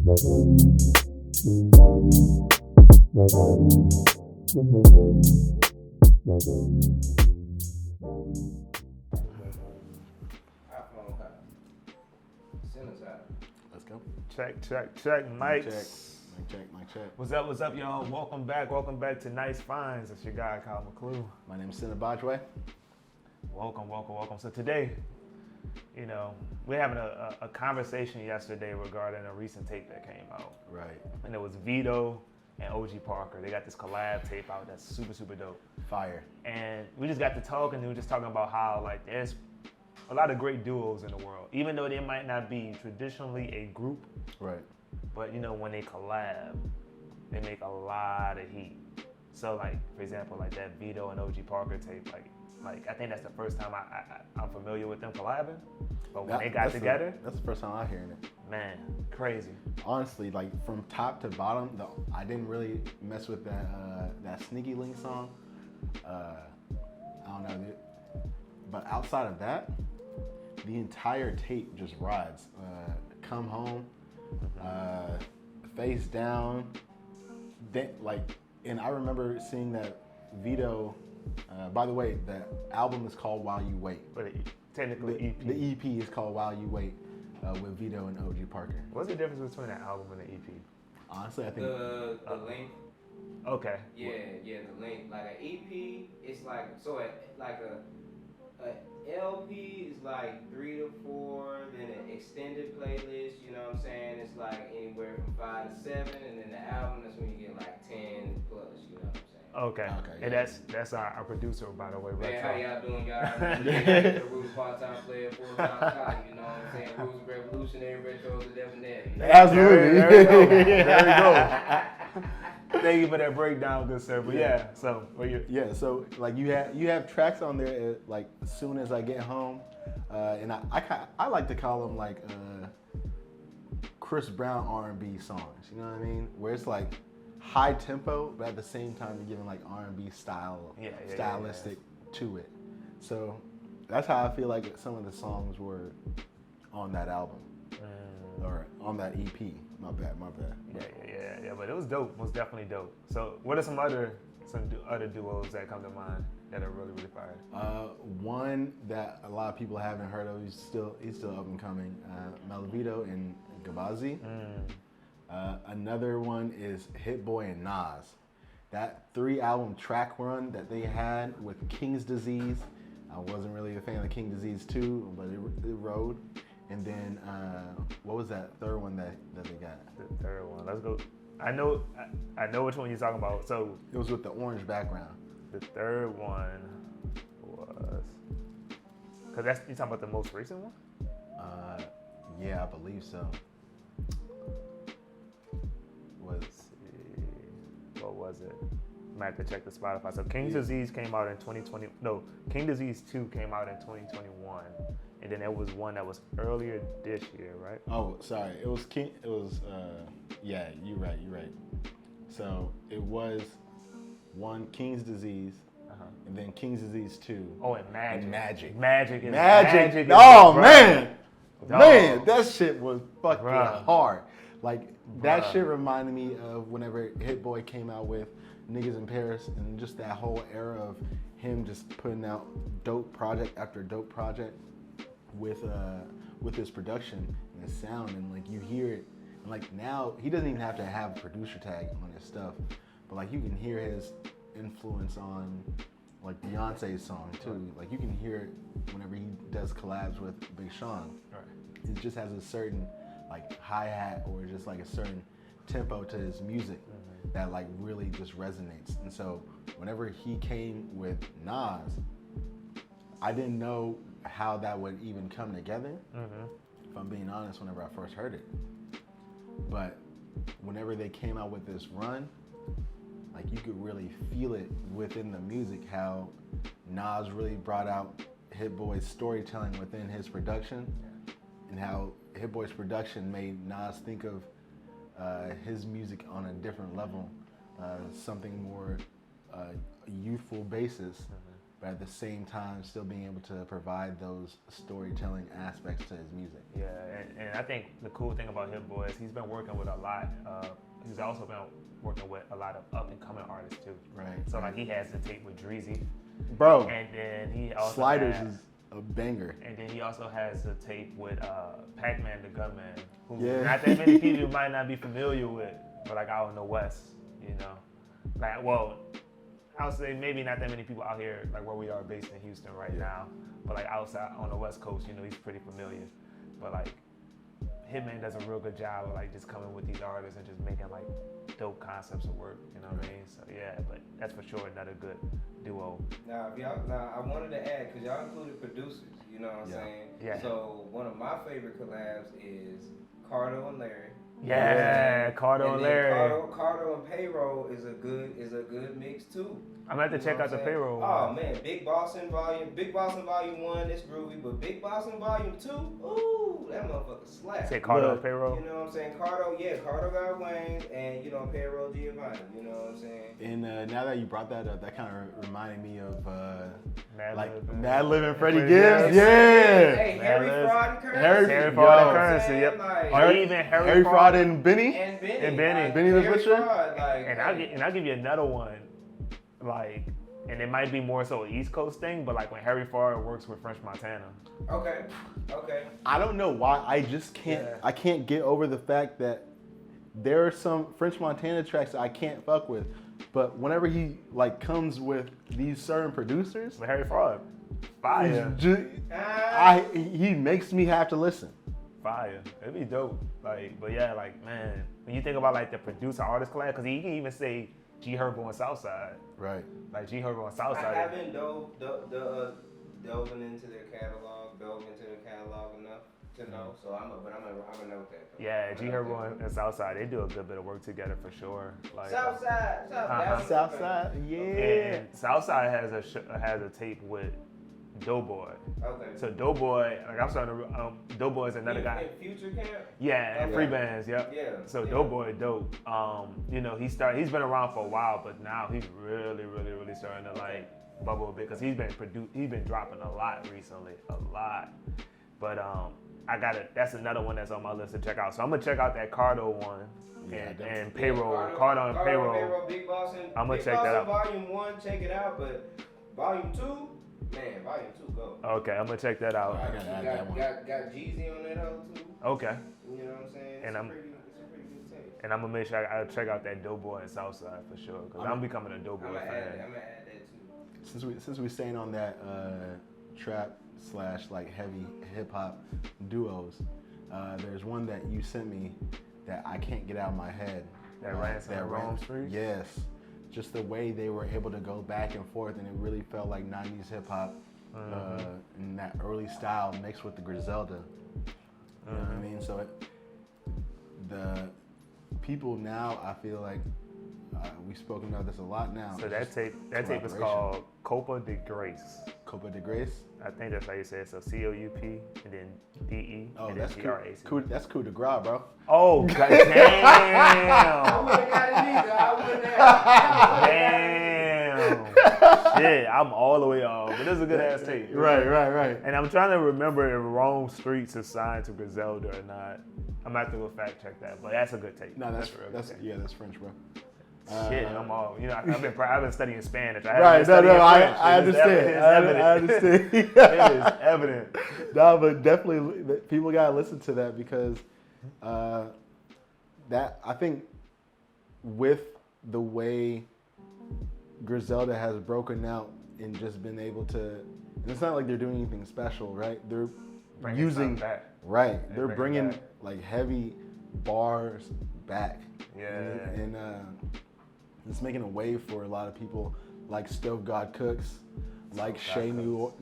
Let's go. Check. Mic check. What's up, y'all? Welcome back to Nice Finds. It's your guy, Kyle McClue. My name's Cinnabajwe. Welcome. So today, we're having a conversation yesterday regarding a recent tape that came out. Right. And it was Vito and OG Parker. They got this collab tape out that's super dope. Fire. And we just got to talking, and we were just talking about how there's a lot of great duos in the world, even though they might not be traditionally a group. Right. But when they collab, they make a lot of heat. So for example, that Vito and OG Parker tape, I think that's the first time I'm familiar with them collabing. But when they got together, that's the first time I'm hearing it. Man, crazy. Honestly, from top to bottom, I didn't really mess with that Sneaky Link song. I don't know, dude. But outside of that, the entire tape just rides. Come Home, Face Down. And I remember seeing that Vito. By the way, the album is called While You Wait. But technically, EP. The EP is called While You Wait with Vito and OG Parker. What's the difference between an album and an EP? Honestly, I think the length. Okay. Yeah, the length. Like an EP, it's a LP is 3 to 4, then an extended playlist, you know what I'm saying? It's anywhere from 5 to 7, and then the album, that's when you get 10 plus, you know what I'm saying? Okay. And that's our producer, by the way. Man, how y'all doing, y'all? The Roots part-time player, full-time scholar, you know what I'm saying? Roots revolutionary, retro to debonair. Absolutely. There we go. Thank you for that breakdown, good sir. But so you have tracks on there as soon as I get home, and I like to call them Chris Brown R&B songs. You know what I mean? Where it's high tempo, but at the same time you're giving R&B stylistic to it. So that's how I feel some of the songs were on that album or on that EP. My bad. Yeah. But it was dope. It was definitely dope. So what are some other duos that come to mind that are really fire? One that a lot of people haven't heard of. He's still up and coming. Malavito and Gabazi. Another one is Hit Boy and Nas. That 3-album track run that they had with King's Disease. I wasn't really a fan of King's Disease 2, but it rode. And then what was that third one that they got? The third one. Let's go. I know which one you're talking about. So it was with the orange background. The third one was because you talking about the most recent one? Yeah, I believe so. What was it? I might have to check the Spotify. So King's Disease came out in 2020. No, King Disease 2 came out in 2021. And then there was one that was earlier this year, right? Oh, sorry. It was yeah, you're right. So it was one King's Disease, and then King's Disease 2. Oh, and Magic. Magic. Oh, man, that shit was fucking hard. That shit reminded me of whenever Hit Boy came out with Niggas in Paris, and just that whole era of him just putting out dope project after dope project with his production and his sound, and you hear it, and now he doesn't even have to have a producer tag on his stuff, but you can hear his influence on Beyonce's song too. You can hear it whenever he does collabs with Big Sean. Right. It just has a certain hi-hat or just a certain tempo to his music that really just resonates. And so whenever he came with Nas, I didn't know how that would even come together, if I'm being honest, whenever I first heard it. But whenever they came out with this run, you could really feel it within the music, how Nas really brought out Hit Boy's storytelling within his production, and how Hit Boy's production made Nas think of his music on a different level, something more youthful basis, but at the same time still being able to provide those storytelling aspects to his music. Yeah, and I think the cool thing about Hit Boy is he's been working with a lot. He's also been working with a lot of up and coming artists too. Right. So like he has the tape with Dreezy, Bro, and then he also Sliders has, is a banger. and then he also has a tape with Pac-Man the Gunman, who Yeah. not that many people might not be familiar with, but like out in the West, you know, like well. I would say maybe not that many people out here, like where we are based in Houston right now, but like outside on the West Coast, you know, he's pretty familiar. But like, Hitman does a real good job of like just coming with these artists and just making like dope concepts of work, you know what I mean? So yeah, but that's for sure another good duo. Now, I wanted to add, because y'all included producers, you know what I'm saying? Yeah. So one of my favorite collabs is Cardo and Larry. Yeah, Cardo and Larry. Cardo and Payroll is a good mix too. I'm gonna have to check out the Payroll. Oh man, Big Boston Volume 1, it's groovy, but Big Boston Volume 2, ooh, that motherfucker slap. Say Cardo and Payroll. You know what I'm saying? Cardo got Wayne, and you know Payroll Giovanni. You know what I'm saying? And now that you brought that up, that kind of reminded me of Madlib and Freddie Freddie Gibbs. Gibbs. Yeah. Hey, Harry Madlib. Fraud and Currency. Harry Fraud and Yo. Currency, yep. Like, Or even Harry Fraud and Benny. and Benny. And Benny. Like, Benny the Harry Butcher? Fraud, like, And I'll give you another one, like, and it might be more so an East Coast thing, but like when Harry Fraud works with French Montana. Okay. I don't know why. I just can't. Yeah. I can't get over the fact that there are some French Montana tracks that I can't fuck with. But whenever he like comes with these certain producers, But Harry Fraud, fire, he makes me have to listen. fire. It'd be dope. Like, but yeah, like man, when you think about like the producer artist collab, because you can even say G Herbo and Southside. Right. Like G Herbo and I Southside. haven't delving into their catalog enough to know. So I'm gonna note that. Yeah, G Herbo and Southside, they do a good bit of work together for sure. Like Southside. Southside, yeah. and Southside has a tape with Doughboy. Okay. So Doughboy, like I'm starting to, Doughboy is another guy. In Future Camp. Yeah, and Okay. free bands, yep. Yeah. So yeah. Doughboy, dope. You know, he's been around for a while, but now he's really starting to like bubble a bit because he's been dropping a lot recently, a lot. But that's another one that's on my list to check out. So I'm gonna check out that Cardo one and Payroll, Cardo and Payroll. Big Boston. I'm gonna Big check that Boston Volume 1, check it out, but Volume 2, man, Volume 2 go. Okay, I'm gonna check that out. I gotta add that one. Got Jeezy on that hoe too. Okay, You know what I'm saying? And It's I'm- a pretty good tape. and I'm gonna make sure I'll check out that Doughboy and Southside for sure because I'm becoming a Doughboy I'm gonna fan. add that too. Since we staying on that trap / like heavy hip hop duos, there's one that you sent me that I can't get out of my head. That Ransom and Rome Streets? Yes, just the way they were able to go back and forth, and it really felt like '90s hip hop in that early style mixed with the Griselda. You know what I mean? So the people now, I feel like we've spoken about this a lot now. So that tape is collaboration. called Copa de Grace. Copa de Grace. I think that's how you say it. So COUP and then DE Oh, and that's then coup, GRAC. that's coup de grace, bro. Oh god I damn! wouldn't have got it either. I wouldn't have. Damn! Shit, I'm all the way off. But it's a good ass tape. Right. And I'm trying to remember if Rome Streets is signed to Griselda or not. I'm gonna have to go fact check that, but that's a good tape. No, that's a real good tape. that's French, bro. Shit, I'm all. You know, I've been studying Spanish. I Right, haven't been studying French. I It is understand. I understand. It is evident. No, but definitely people gotta listen to that because that I think with the way Griselda has broken out and just been able to, and it's not like they're doing anything special, right? They're Bringing using something back. right. They're bring it bringing back. like heavy bars back. Yeah. And it's making a way for a lot of people like Stove God Cooks, like Shay Noor,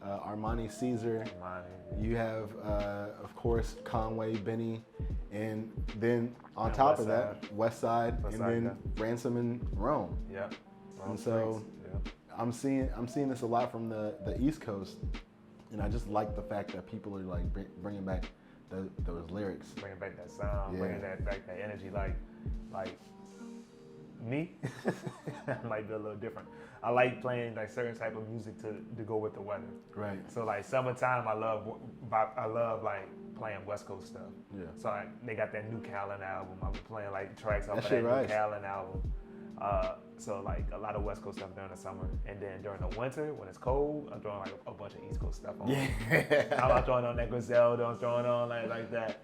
Armani Caesar. You have, of course, Conway, Benny, and then on top of that, West Side, and then Ransom and Rome. Yep. And so I'm seeing this a lot from the East Coast, and I just like the fact that people are like bringing back those lyrics. Bringing back that sound, Yeah. bringing back that energy, like Me, might be a little different. I like playing like certain type of music to go with the weather. Right. So like summertime, I love like playing West Coast stuff. Yeah. So they got that new Callan album. I'm playing like tracks off of shit that right. new Callan album. So like a lot of West Coast stuff during the summer, and then during the winter when it's cold, I'm throwing like a bunch of East Coast stuff on. Yeah. I'm throwing on that Griselda. I'm throwing on like that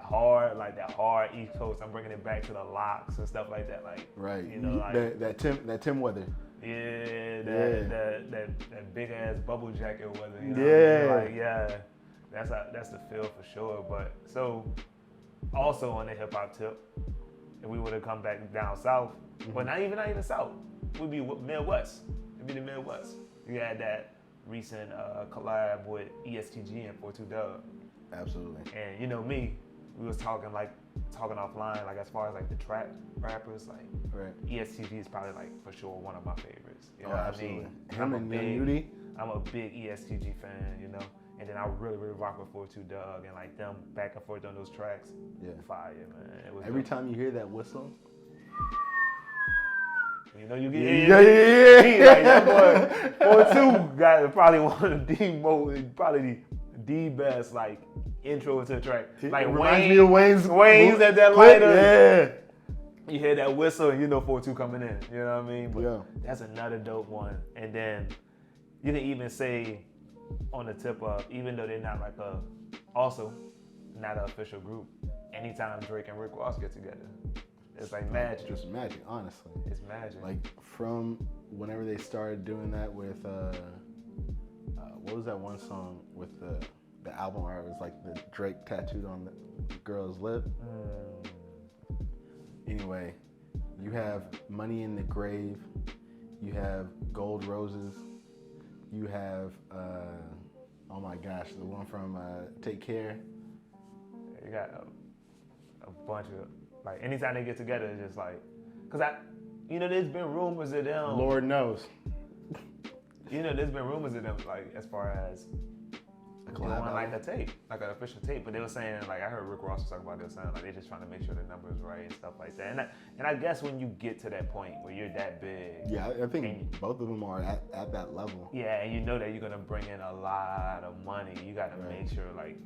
hard East Coast. I'm bringing it back to the locks and stuff like that. Like Right. you know, like that Tim weather. yeah, that big ass bubble jacket weather. You know Yeah. what I mean? Like yeah, that's the feel for sure. But so also on the hip hop tip, if we would have come back down south, but not even south, we'd be Midwest. It'd be the Midwest. You had that recent collab with ESTG and 42 Dub. Absolutely. And you know me, we was talking offline, like as far as like the trap rappers, like Right. ESTG is probably like for sure one of my favorites. You know Oh, what absolutely. I mean? Him and Young Nudie. I'm a big ESTG fan, you know. And then I really rock with 42 Doug and like them back and forth on those tracks. Yeah. Fire, man. It was Every dope. time you hear that whistle. You know, you get Yeah. like that boy 42 got probably one of the best like intro to the track. Like It reminds me of Wayne's at that lighter. Yeah. You hear that whistle and you know 42 coming in. You know what I mean? But Yeah. that's another dope one. And then you can even say on the tip of, even though they're not like also not an official group, anytime Drake and Rick Ross get together, it's like magic. Just magic, honestly. It's magic. Like from whenever they started doing that with what was that one song with the album art? It was like the Drake tattooed on the girl's lip. Anyway, you have Money in the Grave, you have Gold Roses, you have oh my gosh, the one from Take Care. You got a bunch of, like, anytime they get together, it's just like, there's been rumors of them. Lord knows. There's been rumors of them, like, as far as doing collab like a tape, like an official tape. But they were saying, like, I heard Rick Ross was talking about this, saying, like, they're just trying to make sure the numbers right and stuff like that. And I guess when you get to that point where you're that big. Yeah, I think both of them are at that level. Yeah, and you know that you're going to bring in a lot of money. You got to make sure, like,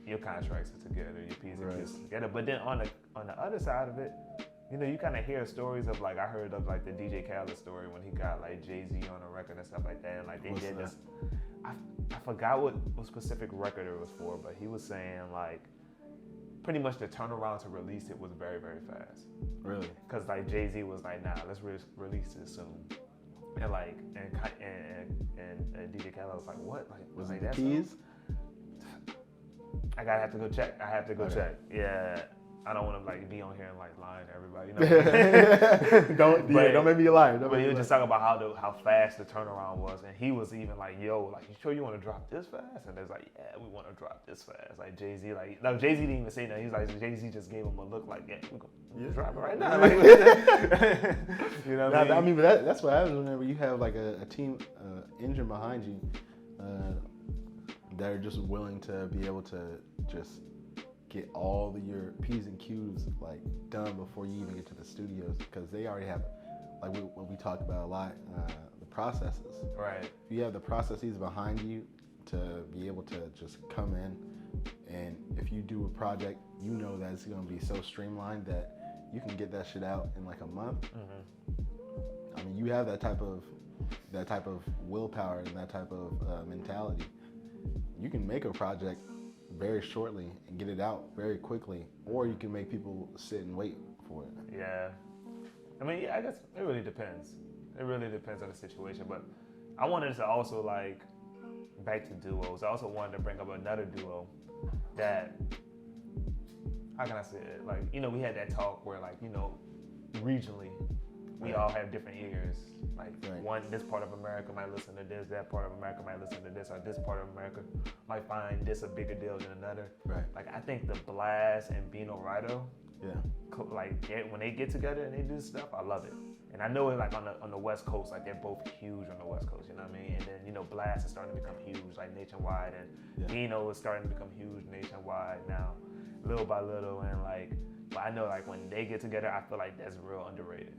your contracts are together, your P's and Q's together. But then on the other side of it, you kind of hear stories of, like, I heard of, like, the DJ Khaled story when he got, like, Jay-Z on a record and stuff like that. And, like, they did this. I forgot what specific record it was for, but he was saying, like, pretty much the turnaround to release it was very, very fast. Really? Because, like, Jay-Z was like, nah, let's release it soon. And, like, and DJ Khaled was like, what? Like, Was like it the that keys? soon? I have to go check. Check. Yeah. I don't want to like be on here and like lying to everybody. You know? Don't make me lie. But he was just talking about how fast the turnaround was, and he was even like, "Yo, like, you sure you want to drop this fast?" And it's like, "Yeah, we want to drop this fast." Like Jay-Z, like, no, Jay-Z didn't even say that. He's like, Jay-Z just gave him a look like, "Yeah, we're gonna drop it right now." Like, you know what I mean? But that's what happens whenever you have like a team engine behind you that are just willing to be able to just get all your P's and Q's like done before you even get to the studios, because they already have, like what we talk about a lot, the processes. Right. If you have the processes behind you to be able to just come in, and if you do a project, you know that it's going to be so streamlined that you can get that shit out in like a month. Mm-hmm. I mean, you have that type of willpower and that type of mentality. You can make a project very shortly and get it out very quickly, or you can make people sit and wait for it. Yeah. I mean, yeah, I guess it really depends. It really depends on the situation. But I wanted to also, like, back to duos. I also wanted to bring up another duo that, how can I say it? Like, we had that talk where, like, regionally, we all have different ears. Like, this part of America might listen to this, that part of America might listen to this, or this part of America might find this a bigger deal than another. Right. Like, I think the Blast and Bino Rido, like, when they get together and they do stuff, I love it. And I know it, like, on the West Coast, like, they're both huge on the West Coast, you know what I mean? And then, Blast is starting to become huge, like, nationwide, and Bino is starting to become huge nationwide now, little by little, and, like, but I know, like, when they get together, I feel like that's real underrated.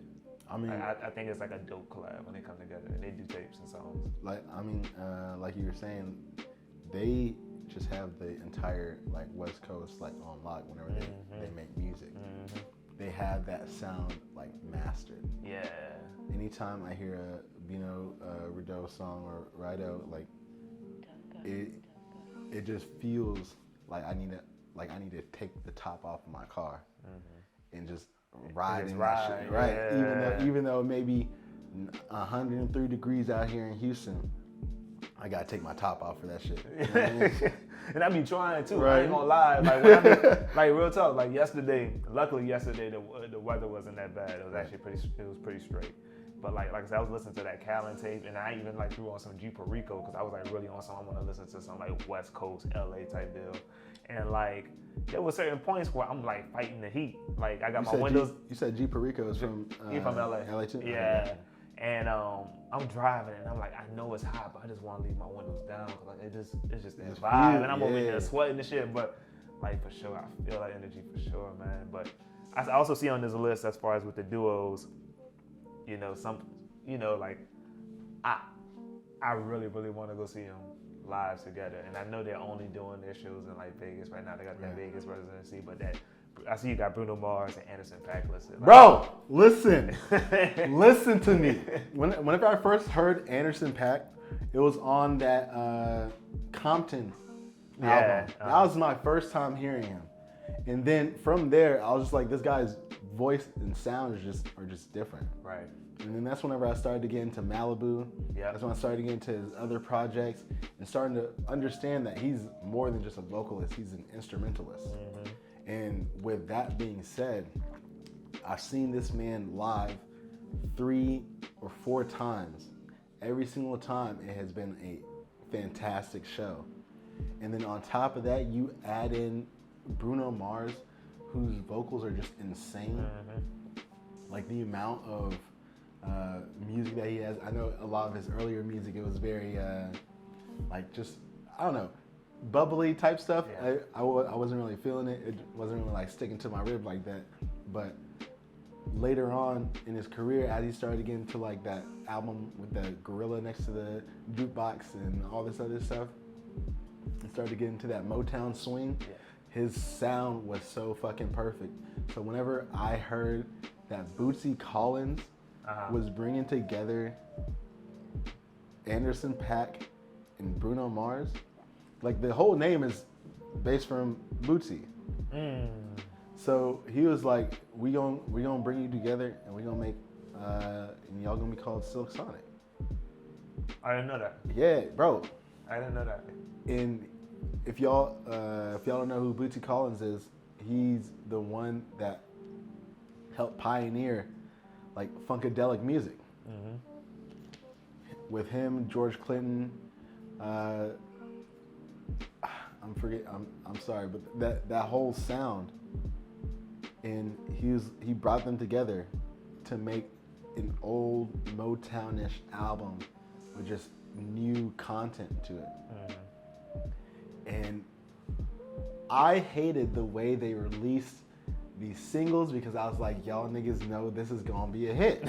I mean, I think it's like a dope collab when they come together and they do tapes and songs. like like you were saying, they just have the entire like West Coast like on lock whenever they make music. Mm-hmm. They have that sound like mastered. Yeah. Anytime I hear a Bino Rideau song or Rideau, like it just feels like I need to take the top off of my car and just ride in that shit, right? Yeah. Even though it may be 103 degrees out here in Houston, I gotta take my top off for that shit. You know what I mean? And I be trying too. Right. I ain't gonna lie. Like when I be, like real talk. Like yesterday, luckily yesterday the weather wasn't that bad. It was actually pretty straight. But like I said, I was listening to that Callan tape, and I even like threw on some G Perico because I was like really on some. I want to listen to some like West Coast LA type deal. And like there were certain points where I'm like fighting the heat. Like I got my windows. You said G Perico is from from LA. LA too. Yeah. Okay. And I'm driving and I'm like, I know it's hot, but I just want to leave my windows down because like it's just that vibe, and I'm over here sweating and shit. But like for sure, I feel that energy for sure, man. But I also see on this list as far as with the duos, you know, like I really want to go see them live together, and I know they're only doing their shows in like Vegas right now. They got that Vegas residency, but that. I see you got Bruno Mars and Anderson .Paak listed. Like, bro, listen to me. Whenever I first heard Anderson .Paak, it was on that Compton album. That was my first time hearing him, and then from there, I was just like, this guy's voice and sound are just different. Right. And then that's whenever I started to get into Malibu. Yeah. That's when I started to get into his other projects and starting to understand that he's more than just a vocalist. He's an instrumentalist. Mm-hmm. And with that being said, I've seen this man live 3 or 4 times. Every single time it has been a fantastic show. And then on top of that, you add in Bruno Mars, whose vocals are just insane. Mm-hmm. Like the amount of music that he has. I know a lot of his earlier music, it was very like just, I don't know, bubbly type stuff. Yeah. I wasn't really feeling it. It wasn't really like sticking to my rib like that. But later on in his career, as he started to get into like that album with the gorilla next to the jukebox and all this other stuff, he started to get into that Motown swing. Yeah. His sound was so fucking perfect. So whenever I heard that Bootsy Collins was bringing together Anderson .Paak and Bruno Mars, like the whole name is based from Bootsy. So he was like, we gonna bring you together and we gonna make and y'all gonna be called Silk Sonic. I didn't know that. Yeah, bro. I didn't know that. And if y'all don't know who Bootsy Collins is, he's the one that helped pioneer like funkadelic music. Mm-hmm. With him, George Clinton, I'm sorry, but that whole sound, and he brought them together to make an old Motownish album with just new content to it. And I hated the way they released these singles because I was like, y'all niggas know this is gonna be a hit.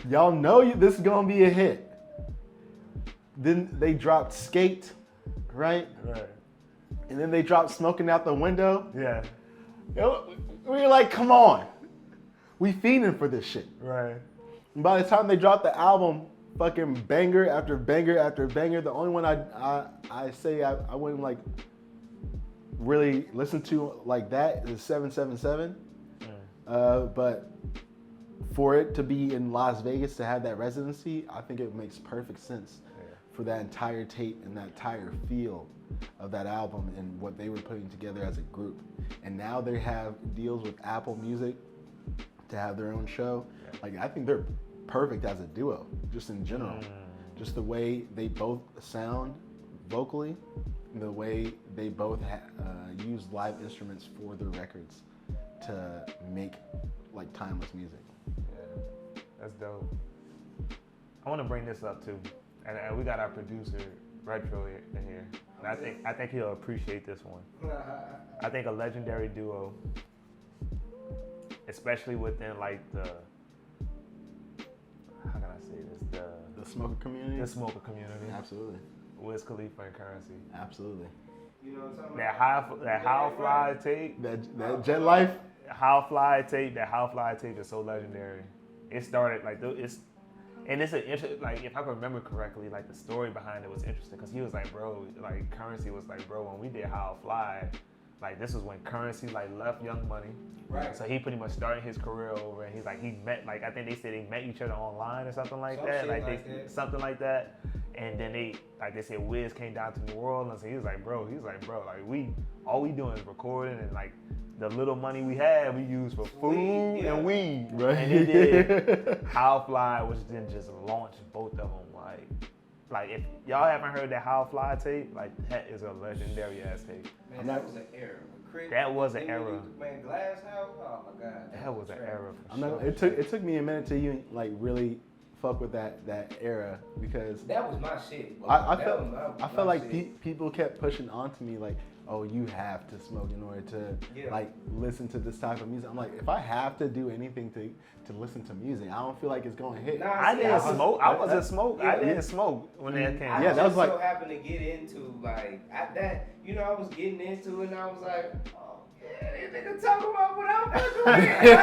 Y'all know this is gonna be a hit. Then they dropped Skate, right? Right. And then they dropped Smoking Out the Window. Yeah. We were like, come on. We fiending for this shit. Right. And by the time they dropped the album, fucking banger after banger after banger, the only one I say I wouldn't like really listen to like that is 777. But for it to be in Las Vegas to have that residency, I think it makes perfect sense for that entire tape and that entire feel of that album and what they were putting together as a group. And now they have deals with Apple Music to have their own show. Like, I think they're perfect as a duo, just in general. Just the way they both sound vocally, the way they both use live instruments for their records to make like timeless music. Yeah, that's dope. I want to bring this up too, and we got our producer Retro in here. And I think he'll appreciate this one. I think a legendary duo, especially within like the say this? The smoker community. The smoker community. Absolutely. Wiz Khalifa and Currency. Absolutely. You know what I'm talking about? That How Fly tape. That Jet Life. How Fly tape. That How Fly tape is so legendary. It started like and it's like if I can remember correctly, like the story behind it was interesting because he was like, bro, like Currency was like, bro, when we did How Fly, like this was when Currency like left Young Money. Right. So he pretty much started his career over, and he's like he met like I think they said they met each other online or something like that, something like that. And then they said Wiz came down to New Orleans, and he was like, bro, like all we doing is recording, and like the little money we had we used for food and weed. Right. And they did How Fly, which then just launched both of them. Like if y'all haven't heard that How Fly tape, like that is a legendary ass tape. Man, that was an era. That was an era. Man, Glass House. Oh my God. That was an era. For sure. It took me a minute to even like really fuck with that era because that was my shit. I felt like people kept pushing onto me like, oh, you have to smoke in order to like listen to this type of music. I'm like, if I have to do anything to listen to music, I don't feel like it's going to hit. I didn't smoke. I wasn't smoke. I didn't smoke when that came. Yeah, that was like. I so happened to get into like I was getting into it, and I was like, oh yeah, this nigga talking about what I'm doing. Hell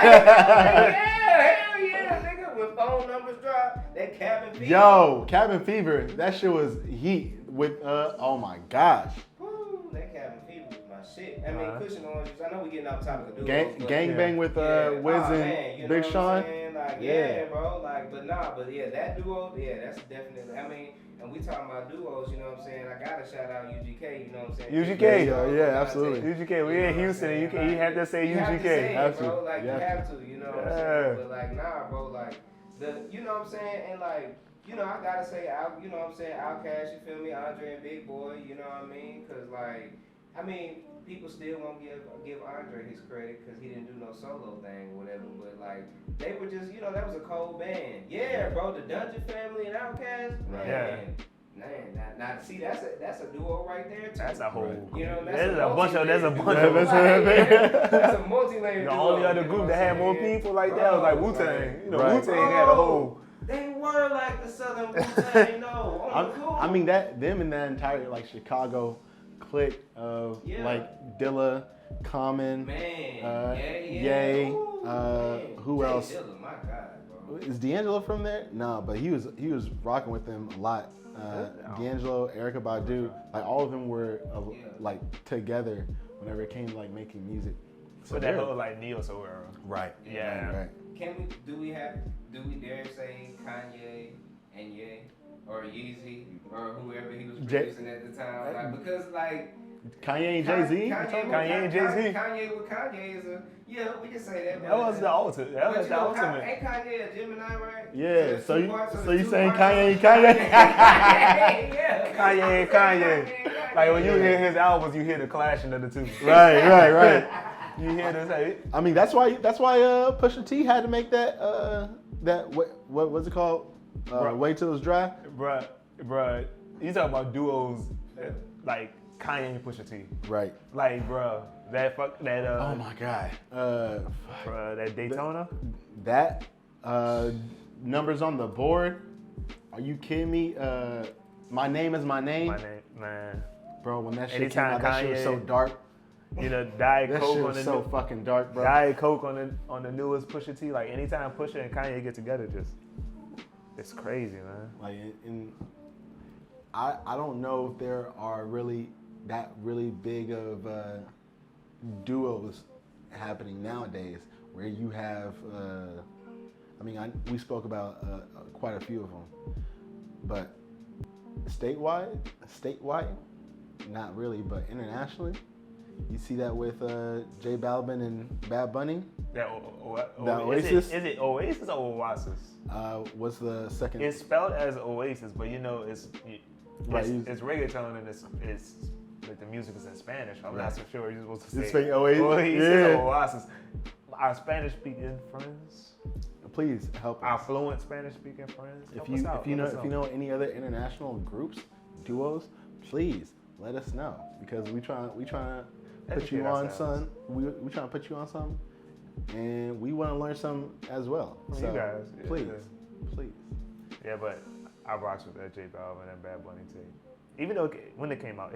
yeah, nigga. When phone numbers drop, that Cabin Fever. Yo, Cabin Fever, that shit was heat with oh my gosh. Woo, that Cabin Fever was my shit. I mean, Cushion Orange Juice. I know we getting off topic of duos. Gangbang with Wiz and Big Sean. Like, bro. Like, but that duo, that's definitely. I mean, and we talking about duos, you know what I'm saying? I gotta shout out UGK, you know what I'm saying? UGK, yeah, absolutely. UGK, we in Houston, and you have to say you UGK. Have to say it, bro. Like, you have to, you know what I'm saying? But like, nah, bro, like you know what I'm saying? And like, you know, I gotta say, you know what I'm saying? Outkast, you feel me? Andre and Big Boy, you know what I mean? Cause like, I mean, people still won't give Andre his credit because he didn't do no solo thing or whatever. But like, they were just, you know, that was a cold band. Yeah, bro, the Dungeon Family and Outkast, man. Now see, that's a duo right there too. That's a whole. You know, There's a bunch of. That's a multi-layer. The only other group that had more people like that was like Wu-Tang. You know, Wu-Tang had a whole. They were like the Southern Wu-Tang, I mean them and that entire like Chicago clique of like Dilla, Common, Ye, who else? Dilla, my God, bro. Is D'Angelo from there? No, but he was rocking with them a lot. D'Angelo, Erykah Badu, like all of them were like together whenever it came to like making music. So that whole like neo-soul era. Right. Yeah. Right. Do we dare say Kanye and Ye or Yeezy or whoever he was producing at the time? Like, because like Kanye and Jay-Z? Kanye and Jay-Z? Kanye with Kanye is we can say that. That was the ultimate. That was the ultimate. Ain't Kanye a Gemini, right? Yeah, so you saying Kanye and Kanye? Kanye and Kanye. Like when you hear his albums, you hear the clashing of the two. Right. You hear this? I mean, that's why Pusha T had to make that what was it called? Wait Till It's Dry. Bruh, you talking about duos like Kanye and Pusha T. Right. Like, bruh, oh my God. Bruh, that Daytona. That numbers on the board. Are you kidding me? My Name Is My Name. My name, man. Bro, when that shit came out, that shit was so dark. You know, Diet that Coke shit on was the so fucking dark, bro. Diet Coke on the newest Pusha T. Like anytime Pusha and Kanye get together, it's crazy, man. Like, I don't know if there are really big of duos happening nowadays where you have. We spoke about quite a few of them, but statewide, not really, but internationally. You see that with J Balvin and Bad Bunny? Oasis? Is it Oasis or Oasis? What's the second? It's spelled as Oasis, but you know it's reggaeton and it's like the music is in Spanish. I'm not so sure you're supposed to say Oasis. Oasis. Our Spanish-speaking friends. Please help us. Our fluent Spanish-speaking friends. If you know any other international groups, duos, please let us know because we trying to put you on some. We trying to put you on something, and we want to learn some as well. From you guys, please. Yeah, but I rocks with that J Balvin and Bad Bunny tape. Even though when it came out.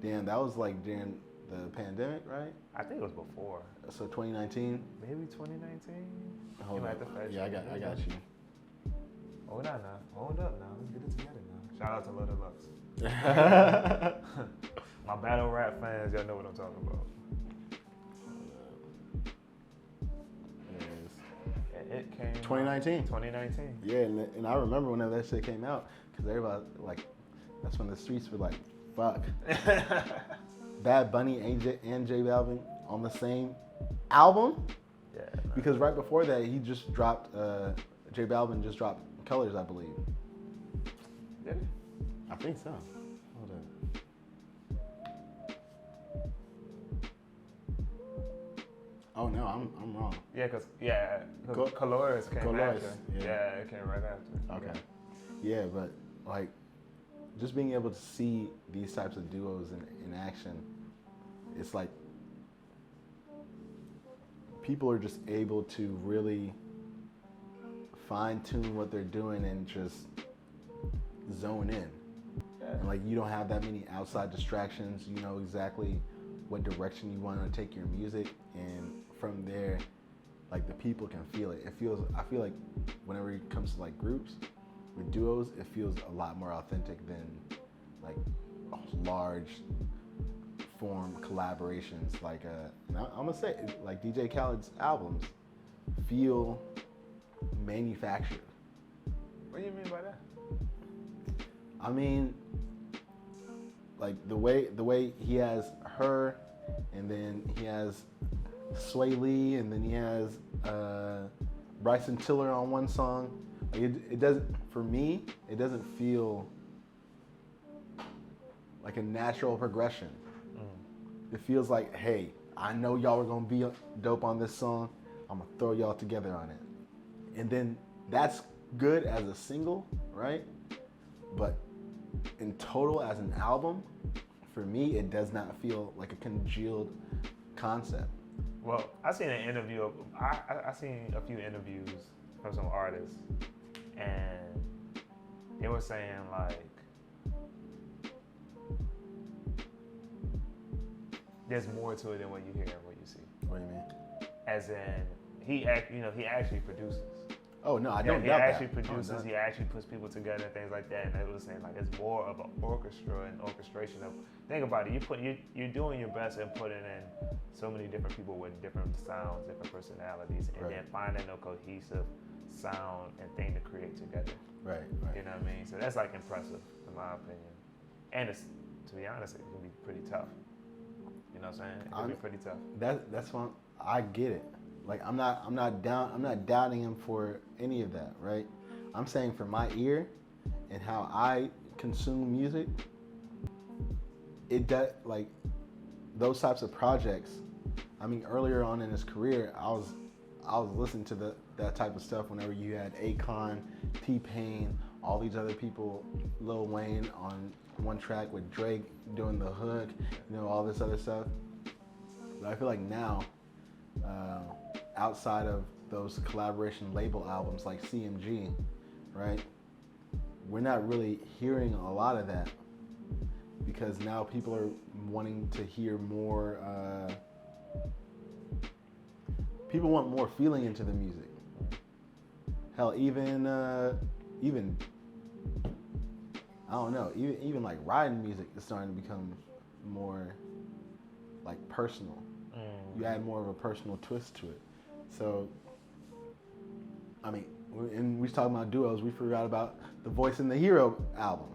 Damn, that was like during the pandemic, right? I think it was before. So 2019. Maybe 2019. Hold on. Yeah, I got you. Hold on now. Hold up now. Let's get it together now. Shout out to Little Lux. My battle rap fans, y'all know what I'm talking about. It came 2019. 2019. Yeah, and I remember whenever that shit came out, because everybody, like, that's when the streets were like, fuck. Bad Bunny and J Balvin on the same album? Yeah. Because right before that, he just dropped, J Balvin just dropped Colors, I believe. Did he? I think so. Hold on. Oh no, I'm wrong. Yeah, cause Colores came Colores, after. yeah. Yeah, it came right after. Okay. Yeah, but like, just being able to see these types of duos in action, it's like people are just able to really fine tune what they're doing and just zone in. Yeah. And like, you don't have that many outside distractions. You know exactly what direction you want to take your music, and from there, like, the people can feel it. I feel like whenever it comes to like groups with duos, it feels a lot more authentic than like large form collaborations. Like, and I'm gonna say, like, DJ Khaled's albums feel manufactured. What do you mean by that? I mean, like the way he has her, and then he has Sway Lee, and then he has Bryson Tiller on one song. Like, it doesn't, for me, it doesn't feel like a natural progression. It feels like, hey, I know y'all are gonna be dope on this song. I'm gonna throw y'all together on it. And then that's good as a single, right? But in total as an album, for me, it does not feel like a congealed concept. Well, I seen an interview. I seen a few interviews from some artists, and they were saying like, there's more to it than what you hear and what you see. What do you mean? As in, he actually produces. Oh no, I don't He doubt actually that. produces. He actually puts people together and things like that. And they were saying like it's more of an orchestra and orchestration of. Think about it. You're doing your best and putting in so many different people with different sounds, different personalities, and then finding a cohesive sound and thing to create together. Right. You know what I mean? So that's like impressive in my opinion. And it's, to be honest, it can be pretty tough. You know what I'm saying? It can be pretty tough. That's one. I get it. Like, I'm not doubting him for any of that, right? I'm saying for my ear and how I consume music, it does, like, those types of projects. I mean, earlier on in his career, I was listening to that type of stuff whenever you had Akon, T-Pain, all these other people, Lil Wayne on one track with Drake doing the hook, you know, all this other stuff. But I feel like now, outside of those collaboration label albums like CMG, right? We're not really hearing a lot of that because now people are wanting to hear more. People want more feeling into the music. Hell, even I don't know. Even like riding music is starting to become more like personal. You add more of a personal twist to it. So, I mean, and we was talking about duos. We forgot about the Voice and the Hero album.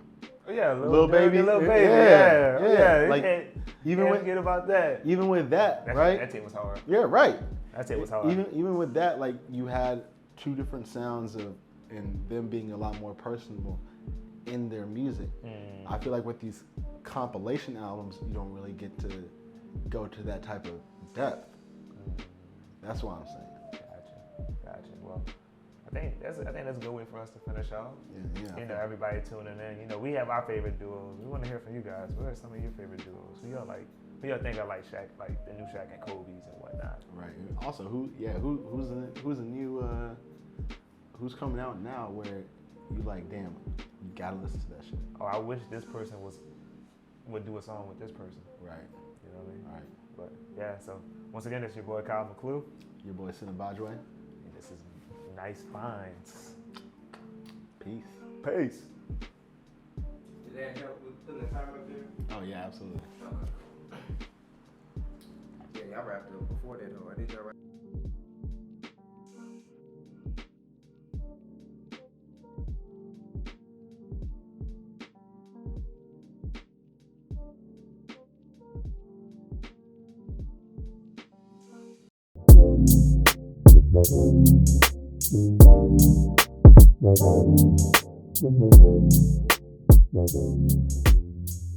Oh yeah, Lil Baby. Yeah. Like, even forget about that. Even with that, right? That tape was hard. Yeah, right. That tape was hard. Even with that, like, you had two different sounds of, and them being a lot more personable in their music. I feel like with these compilation albums, you don't really get to go to that type of depth. That's what I'm saying. Gotcha. Well, I think that's a good way for us to finish off. Yeah. You know, everybody tuning in. You know, we have our favorite duos. We want to hear from you guys. What are some of your favorite duos? Who y'all think are like Shaq, like the new Shaq and Kobe's and whatnot? Right. Also, who's a new who's coming out now where you like, damn, you gotta listen to that shit. Or I wish this person would do a song with this person. Right. You know what I mean? Right. But yeah, so once again, it's your boy Kyle McClue. Your boy Cinnabajwe. And this is Nice Finds. Peace. Peace. Did that help with putting the timer up there? Oh yeah, absolutely. Yeah, y'all wrapped up before that though. I did y'all wrap. Thank you.